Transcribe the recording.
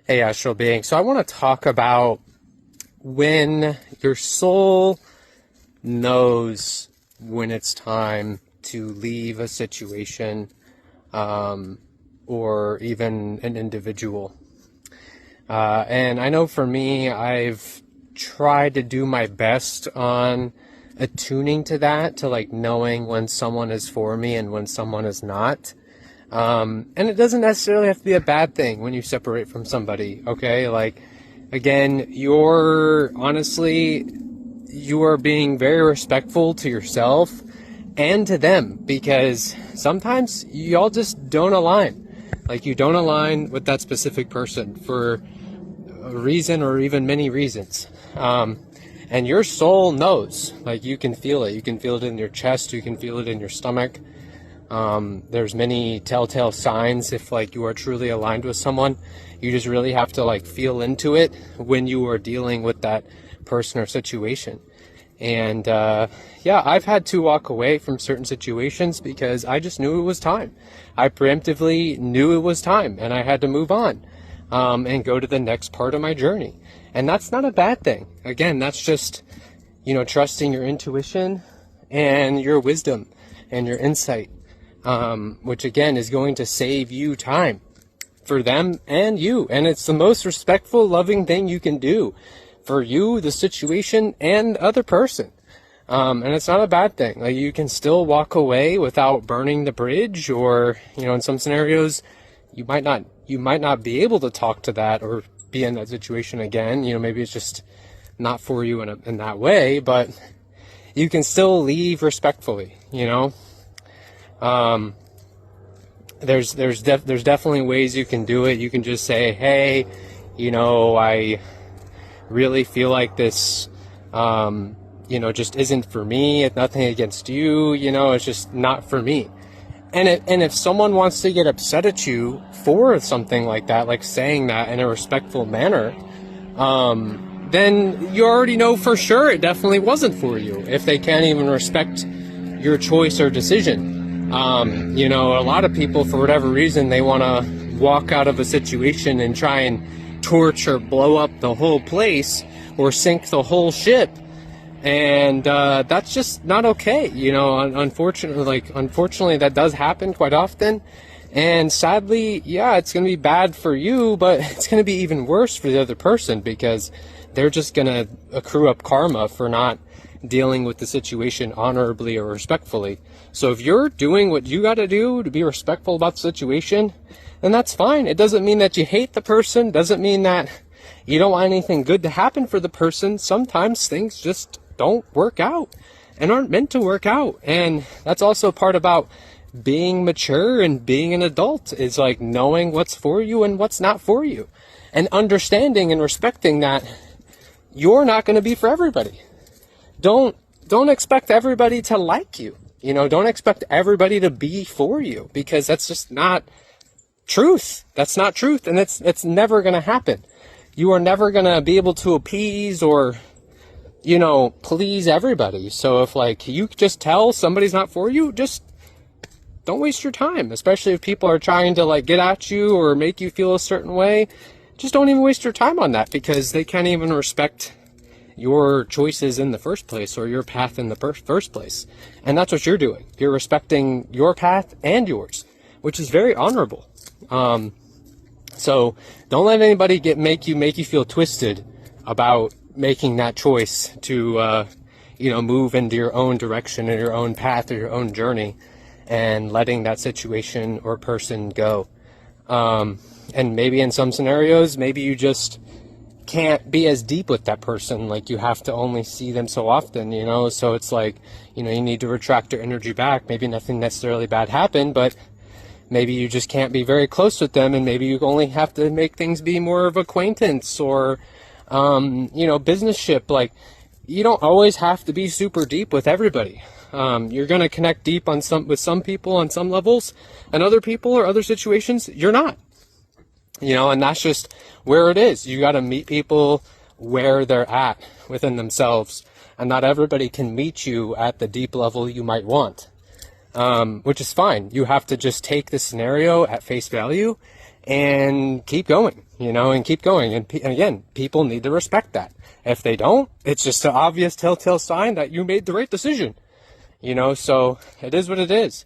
Hey, astral being. So I want to talk about when your soul knows when it's time to leave a situation, or even an individual. And I know for me, I've tried to do my best on attuning to that, to like knowing when someone is for me and when someone is not. And it doesn't necessarily have to be a bad thing when you separate from somebody, okay? Like, again, you are being very respectful to yourself and to them, because sometimes y'all just don't align. Like, you don't align with that specific person for a reason or even many reasons. And your soul knows, like, you can feel it. You can feel it in your chest. You can feel it in your stomach. There's many telltale signs if like you are truly aligned with someone. You just really have to like feel into it when you are dealing with that person or situation. And yeah, I've had to walk away from certain situations because I just knew it was time. I preemptively knew it was time, and I had to move on and go to the next part of my journey. And that's not a bad thing. Again, that's just, trusting your intuition and your wisdom and your insight. Which again is going to save you time for them and you. And it's the most respectful, loving thing you can do for you, the situation, and the other person. And it's not a bad thing. Like, you can still walk away without burning the bridge, or, in some scenarios, you might not be able to talk to that or be in that situation again. Maybe it's just not for you in that way, but you can still leave respectfully, There's definitely ways you can do it. You can just say, hey, I really feel like this, just isn't for me. It's nothing against you, it's just not for me. And if someone wants to get upset at you for something like that, like saying that in a respectful manner, then you already know for sure it definitely wasn't for you, if they can't even respect your choice or decision. A lot of people, for whatever reason, they want to walk out of a situation and try and torch or blow up the whole place or sink the whole ship. And that's just not okay. Unfortunately, that does happen quite often. And sadly, yeah, it's going to be bad for you, but it's going to be even worse for the other person, because they're just going to accrue up karma for not dealing with the situation honorably or respectfully. So if you're doing what you got to do to be respectful about the situation, then that's fine. It doesn't mean that you hate the person. Doesn't mean that you don't want anything good to happen for the person. Sometimes things just don't work out and aren't meant to work out. And that's also part about being mature and being an adult, is like knowing what's for you and what's not for you, and understanding and respecting that you're not going to be for everybody. Don't expect everybody to like you. Don't expect everybody to be for you, because that's just not truth. That's not truth, and it's never going to happen. You are never going to be able to appease or, please everybody. So if like you just tell somebody's not for you, just don't waste your time, especially if people are trying to like get at you or make you feel a certain way. Just don't even waste your time on that, because they can't even respect your choices in the first place, or your path in the first place. And that's what you're doing. You're respecting your path and yours, which is very honorable. So don't let anybody make you feel twisted about making that choice to, move into your own direction or your own path or your own journey, and letting that situation or person go. And maybe in some scenarios, maybe you just can't be as deep with that person. Like, you have to only see them so often, so it's like, you need to retract your energy back. Maybe nothing necessarily bad happened, but maybe you just can't be very close with them, and maybe you only have to make things be more of acquaintance or, business-ship. Like, you don't always have to be super deep with everybody. You're going to connect deep with some people on some levels, and other people or other situations, you're not. And that's just where it is. You got to meet people where they're at within themselves, and not everybody can meet you at the deep level you might want, which is fine. You have to just take the scenario at face value and keep going. you know, and keep going. And again, people need to respect that. If they don't, it's just an obvious telltale sign that you made the right decision, you know, so it is what it is.